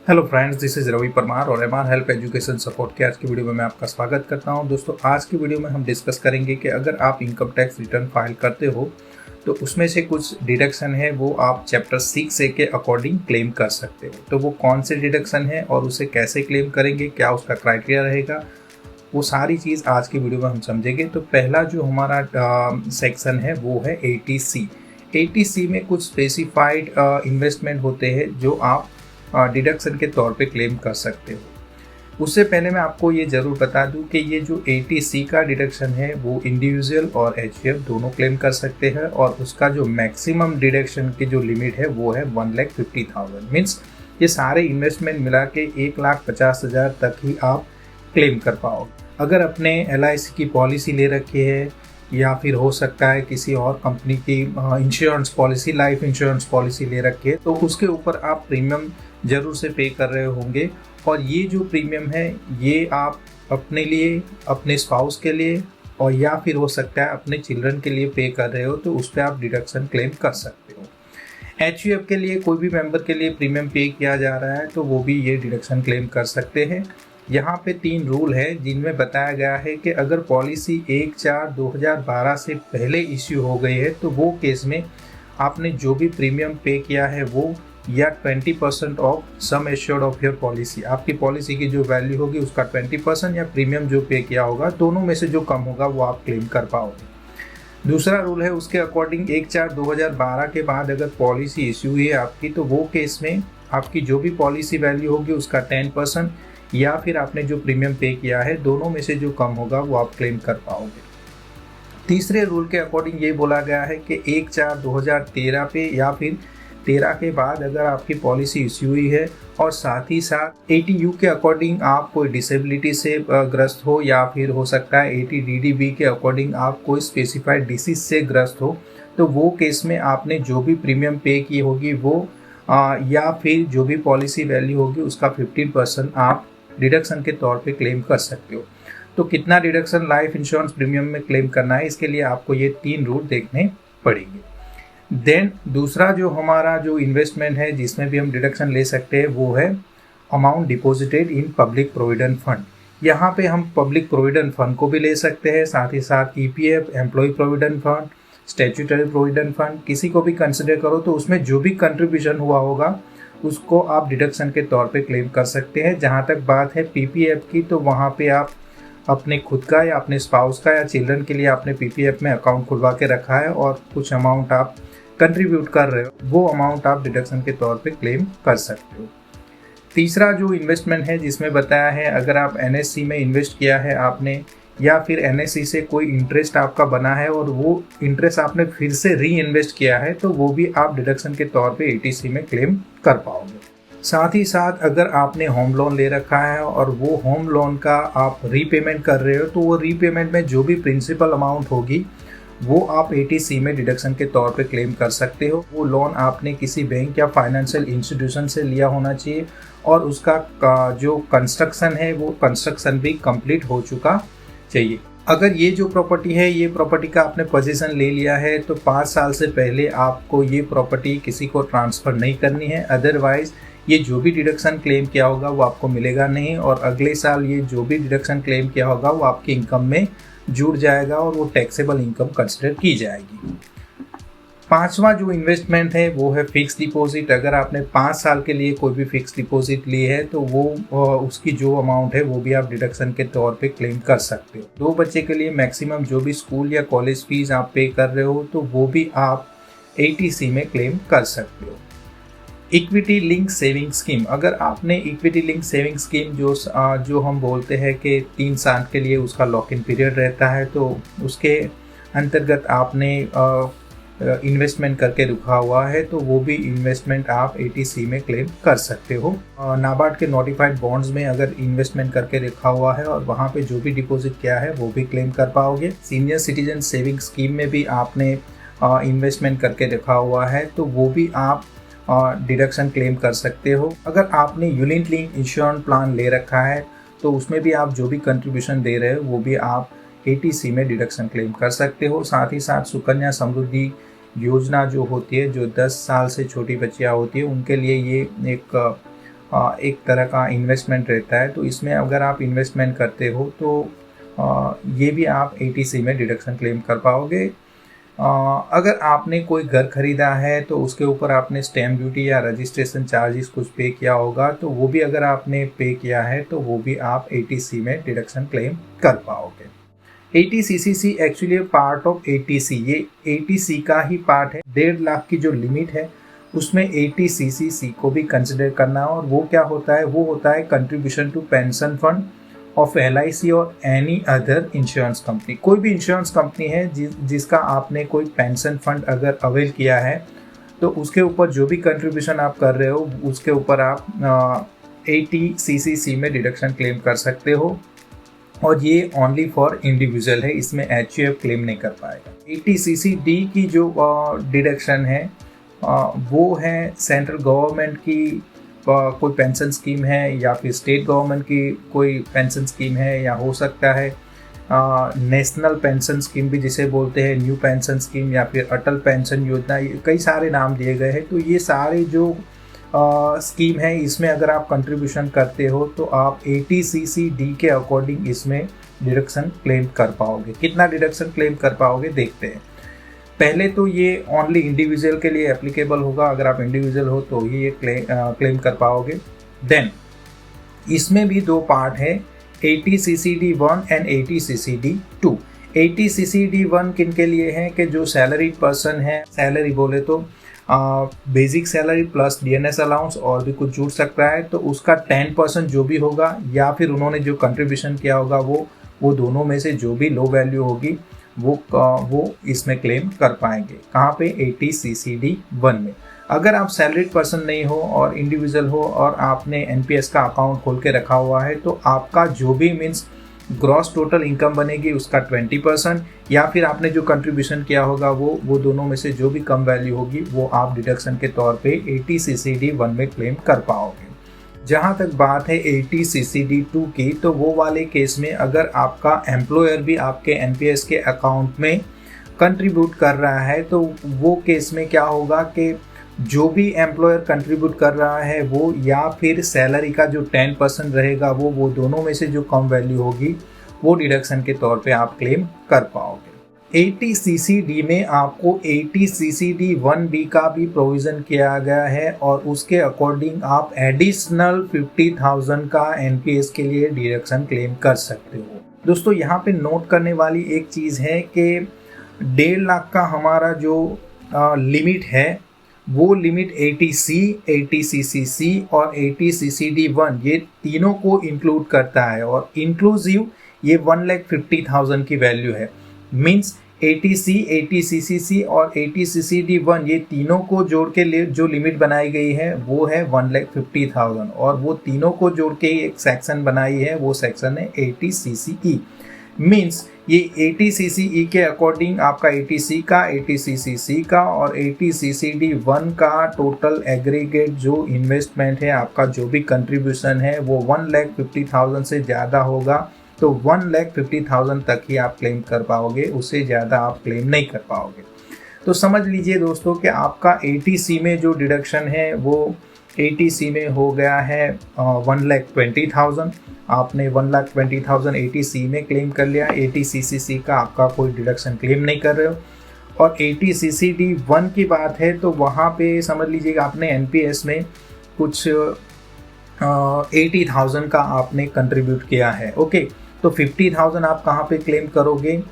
Hello friends, this is Ravi Parmar और MR help education support के आज की वीडियो में मैं आपका स्वागत करता हूं। दोस्तों, आज की वीडियो में हम डिस्कस करेंगे कि अगर आप इनकम टैक्स रिटर्न फाइल करते हो तो उसमें से कुछ डिडक्शन है वो आप चैप्टर 6A के अकॉर्डिंग क्लेम कर सकते हो। तो वो कौन से डिडक्शन है और उसे कैसे क्लेम करेंगे, क्या उसका क्राइटेरिया रहेगा, वो सारी चीज़ आज की वीडियो में हम समझेंगे। तो पहला जो हमारा सेक्शन है वो है 80C। 80C में कुछ स्पेसिफाइड इन्वेस्टमेंट होते हैं जो आप डिडक्शन के तौर पे क्लेम कर सकते हो। उससे पहले मैं आपको ये ज़रूर बता दूं कि ये जो 80C का डिडक्शन है वो इंडिविजुअल और HUF दोनों क्लेम कर सकते हैं और उसका जो मैक्सिमम डिडक्शन की जो लिमिट है वो है 1,50,000। मीन्स ये सारे इन्वेस्टमेंट मिला के 1,50,000 तक ही आप क्लेम कर पाओगे। अगर आपने LIC की पॉलिसी ले रखी है या फिर हो सकता है किसी और कंपनी की insurance policy, life insurance policy ले रखी है, तो उसके ऊपर आप प्रीमियम ज़रूर से पे कर रहे होंगे। और ये जो प्रीमियम है ये आप अपने लिए, अपने स्पाउस के लिए और या फिर हो सकता है अपने चिल्ड्रन के लिए पे कर रहे हो, तो उस पर आप डिडक्शन क्लेम कर सकते हो। HUF के लिए कोई भी मेंबर के लिए प्रीमियम पे किया जा रहा है तो वो भी ये डिडक्शन क्लेम कर सकते हैं। यहाँ पे 3 रूल है जिनमें बताया गया है कि अगर पॉलिसी 1/4/2012 से पहले इश्यू हो गई है तो वो केस में आपने जो भी प्रीमियम पे किया है वो या 20% of sum assured of your policy, आपकी पॉलिसी की जो वैल्यू होगी उसका 20% या प्रीमियम जो पे किया होगा, दोनों में से जो कम होगा वो आप क्लेम कर पाओगे। दूसरा रूल है उसके अकॉर्डिंग 1/4/2012 के बाद अगर पॉलिसी इश्यू हुई है आपकी तो वो केस में आपकी जो भी पॉलिसी वैल्यू होगी उसका 10% या फिर आपने जो प्रीमियम पे किया है, दोनों में से जो कम होगा वो आप क्लेम कर पाओगे। तीसरे रूल के अकॉर्डिंग ये बोला गया है कि 1/4/2013 पे या फिर 13 के बाद अगर आपकी पॉलिसी इश्यू हुई है और साथ ही साथ 80U के अकॉर्डिंग आप कोई डिसेबिलिटी से ग्रस्त हो या फिर हो सकता है 80DDB के अकॉर्डिंग आप कोई स्पेसिफाइड डिसीज से ग्रस्त हो, तो वो केस में आपने जो भी प्रीमियम पे की होगी वो या फिर जो भी पॉलिसी वैल्यू होगी उसका 15% आप डिडक्शन के तौर पे क्लेम कर सकते हो। तो कितना डिडक्शन लाइफ इंश्योरेंस प्रीमियम में क्लेम करना है, इसके लिए आपको ये 3 रूल देखने पड़ेंगे। देन दूसरा जो हमारा जो इन्वेस्टमेंट है जिसमें भी हम डिडक्शन ले सकते हैं वो है amount deposited in public provident fund. यहाँ पे हम पब्लिक प्रोविडेंट फंड को भी ले सकते हैं, साथ ही साथ EPF employee provident fund, statutory provident fund, किसी को भी कंसिडर करो तो उसमें जो भी कंट्रीब्यूशन हुआ होगा उसको आप डिडक्शन के तौर पे क्लेम कर सकते हैं। जहाँ तक बात है PPF की, तो वहाँ पे आप अपने खुद का या अपने स्पाउस का या चिल्ड्रन के लिए आपने PPF में अकाउंट खुलवा के रखा है और कुछ अमाउंट आप कंट्रीब्यूट कर रहे हो, वो अमाउंट आप डिडक्शन के तौर पे क्लेम कर सकते हो। तीसरा जो इन्वेस्टमेंट है जिसमें बताया है अगर आप NSC में इन्वेस्ट किया है आपने या फिर NSC से कोई इंटरेस्ट आपका बना है और वो इंटरेस्ट आपने फिर से री इन्वेस्ट किया है तो वो भी आप डिडक्शन के तौर पे 80C में क्लेम कर पाओगे। साथ ही साथ अगर आपने होम लोन ले रखा है और वो होम लोन का आप रीपेमेंट कर रहे हो तो वो रीपेमेंट में जो भी प्रिंसिपल अमाउंट होगी वो आप 80C में डिडक्शन के तौर पे क्लेम कर सकते हो। वो लोन आपने किसी बैंक या फाइनेंशियल इंस्टीट्यूशन से लिया होना चाहिए और उसका जो कंस्ट्रक्शन है वो कंस्ट्रक्शन भी कंप्लीट हो चुका चाहिए। अगर ये जो प्रॉपर्टी है ये प्रॉपर्टी का आपने पोजीशन ले लिया है तो 5 साल से पहले आपको ये प्रॉपर्टी किसी को ट्रांसफ़र नहीं करनी है, अदरवाइज ये जो भी डिडक्शन क्लेम किया होगा वो आपको मिलेगा नहीं और अगले साल ये जो भी डिडक्शन क्लेम किया होगा वो आपकी इनकम में जुड़ जाएगा और वो टैक्सेबल इनकम कंसिडर की जाएगी। पांचवा जो इन्वेस्टमेंट है वो है फिक्स डिपॉजिट। अगर आपने 5 साल के लिए कोई भी फिक्स डिपॉजिट ली है तो वो उसकी जो अमाउंट है वो भी आप डिडक्शन के तौर पे क्लेम कर सकते हो। 2 बच्चे के लिए मैक्सिमम जो भी स्कूल या कॉलेज फीस आप पे कर रहे हो तो वो भी आप 80C में क्लेम कर सकते हो। इक्विटी लिंक सेविंग स्कीम, अगर आपने इक्विटी लिंक सेविंग स्कीम जो हम बोलते हैं कि 3 साल के लिए उसका लॉक इन पीरियड रहता है तो उसके अंतर्गत आपने इन्वेस्टमेंट करके रखा हुआ है तो वो भी इन्वेस्टमेंट आप 80C में क्लेम कर सकते हो। नाबार्ड के नोटिफाइड बॉन्ड्स में अगर इन्वेस्टमेंट करके रखा हुआ है और वहाँ पे जो भी डिपॉजिट किया है वो भी क्लेम कर पाओगे। सीनियर सिटीजन सेविंग स्कीम में भी आपने इन्वेस्टमेंट करके रखा हुआ है तो वो भी आप डिडक्शन क्लेम कर सकते हो। अगर आपने यूनिट लिंक इंश्योरेंस प्लान ले रखा है तो उसमें भी आप जो भी कंट्रीब्यूशन दे रहे हो वो भी आप 80C में डिडक्शन क्लेम कर सकते हो। साथ ही साथ सुकन्या समृद्धि योजना जो होती है, जो 10 साल से छोटी बच्चियाँ होती है उनके लिए ये एक एक तरह का इन्वेस्टमेंट रहता है। तो इसमें अगर आप इन्वेस्टमेंट करते हो तो ये भी आप ATC में डिडक्शन क्लेम कर पाओगे। अगर आपने कोई घर खरीदा है तो उसके ऊपर आपने स्टैम्प ड्यूटी या रजिस्ट्रेशन चार्जेस कुछ पे किया होगा, तो वो भी अगर आपने पे किया है तो वो भी आप ATC में डिडक्शन क्लेम कर पाओगे। ATCCC actually part of ATC, ये ATC का ही पार्ट है। 1.5 लाख की जो लिमिट है उसमें ATCCC को भी कंसिडर करना है। और वो क्या होता है, वो होता है contribution to pension fund of LIC और एनी अदर इंश्योरेंस कंपनी। कोई भी इंश्योरेंस कंपनी है जिसका आपने कोई पेंशन फंड अगर अवेल किया है तो उसके ऊपर जो भी कंट्रीब्यूशन आप कर रहे हो उसके ऊपर आप ATCCC में डिडक्शन क्लेम कर सकते हो। और ये ओनली फॉर इंडिविजुअल है, इसमें HUF क्लेम नहीं कर पाएगा। ATCCD की जो डिडक्शन है वो है सेंट्रल गवर्नमेंट की कोई पेंशन स्कीम है या फिर स्टेट गवर्नमेंट की कोई पेंशन स्कीम है, या हो सकता है नेशनल पेंशन स्कीम भी जिसे बोलते हैं, न्यू पेंशन स्कीम या फिर अटल पेंशन योजना, कई सारे नाम दिए गए हैं। तो ये सारे जो स्कीम है इसमें अगर आप कंट्रीब्यूशन करते हो तो आप ATCCD के अकॉर्डिंग इसमें डिडक्शन क्लेम कर पाओगे। कितना डिडक्शन क्लेम कर पाओगे देखते हैं। पहले तो ये ओनली इंडिविजुअल के लिए एप्लीकेबल होगा, अगर आप इंडिविजुअल हो तो ये क्लेम कर पाओगे। देन इसमें भी 2 पार्ट है, ATCCD1 एंड ATCCD2। ATCCD1 किन के लिए है कि जो सैलरी पर्सन है, सैलरी बोले तो basic salary plus DNS allowance और भी कुछ जुड़ सकता है, तो उसका 10% जो भी होगा या फिर उन्होंने जो कंट्रीब्यूशन किया होगा वो दोनों में से जो भी लो वैल्यू होगी वो इसमें क्लेम कर पाएंगे। कहाँ पे, ATCCD1 में। अगर आप सैलरीड पर्सन नहीं हो और इंडिविजुअल हो और आपने NPS का अकाउंट खोल के रखा हुआ है तो आपका जो भी मीन्स ग्रॉस टोटल इनकम बनेगी उसका 20%, या फिर आपने जो कंट्रीब्यूशन किया होगा वो दोनों में से जो भी कम वैल्यू होगी वो आप डिडक्शन के तौर पे ATCCD1 में क्लेम कर पाओगे। जहाँ तक बात है ATCCD2 की, तो वो वाले केस में अगर आपका एम्प्लॉयर भी आपके NPS के अकाउंट में कंट्रीब्यूट कर रहा है तो वो केस में क्या होगा कि जो भी एम्प्लॉयर कंट्रीब्यूट कर रहा है वो या फिर सैलरी का जो 10% रहेगा वो दोनों में से जो कम वैल्यू होगी वो डिडक्शन के तौर पे आप क्लेम कर पाओगे। ATCCD में आपको ATCCD1B का भी प्रोविज़न किया गया है और उसके अकॉर्डिंग आप एडिशनल 50,000 का NPS के लिए डिडक्शन क्लेम कर सकते हो। दोस्तों यहाँ पे नोट करने वाली एक चीज़ है कि 1.5 लाख का हमारा जो लिमिट है वो लिमिट ATC, ATCCC और ATCCD1 ये तीनों को इंक्लूड करता है और इंक्लूसिव ये 1,50,000 की वैल्यू है। मीन्स ATC, ATCCC और ATCCD1 ये तीनों को जोड़ के जो लिमिट बनाई गई है वो है 1,50,000 और वो तीनों को जोड़ के एक सेक्शन बनाई है, वो सेक्शन है ATCCE। मीन्स ये ATCCE के अकॉर्डिंग आपका ATC का, ATCCC का और ATCCD1 का टोटल एग्रीगेट जो इन्वेस्टमेंट है, आपका जो भी कंट्रीब्यूशन है वो 1,50,000 से ज़्यादा होगा तो 1,50,000 तक ही आप क्लेम कर पाओगे, उससे ज़्यादा आप क्लेम नहीं कर पाओगे। तो समझ लीजिए दोस्तों कि आपका ATC में जो डिडक्शन है वो ATC में हो गया है 1,20,000। आपने 1,20,000 ATC में क्लेम कर लिया, ATCCC का आपका कोई डिडक्शन क्लेम नहीं कर रहे हो। और ATCCD1 की बात है तो वहाँ पे समझ लीजिएगा आपने NPS में कुछ 80,000 का आपने कंट्रीब्यूट किया है। ओके, तो 50,000 आप कहाँ पे क्लेम करोगे,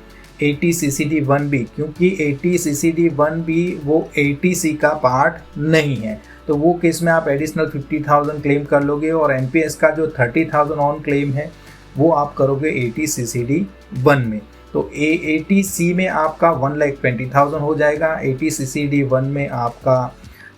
ATCCD1B, क्योंकि ATCCD1B वो ATC का पार्ट नहीं है, तो वो केस में आप एडिशनल 50,000 क्लेम कर लोगे और NPS का जो 30,000 ऑन क्लेम है वो आप करोगे ATCCD1 में। तो ATC में आपका 1,20,000 हो जाएगा, ATCCD1 में आपका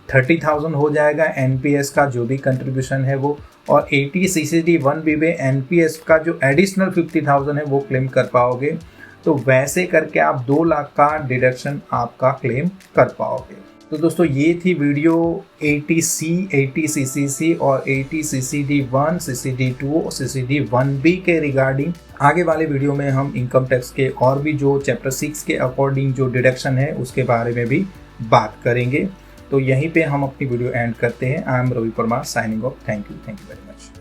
30,000 हो जाएगा NPS का जो भी कंट्रीब्यूशन है वो, और ATCCD1B में NPS का जो एडिशनल 50,000 है वो क्लेम कर पाओगे। तो वैसे करके आप 2 लाख का डिडक्शन आपका क्लेम कर पाओगे। तो दोस्तों ये थी वीडियो ATC, ATCCC और ATCCD1, CCD2 और CCD1B के रिगार्डिंग। आगे वाले वीडियो में हम इनकम टैक्स के और भी जो चैप्टर 6 के अकॉर्डिंग जो डिडक्शन है उसके बारे में भी बात करेंगे। तो यहीं पे हम अपनी वीडियो एंड करते हैं। I am Ravi Parmar signing off. Thank you very much.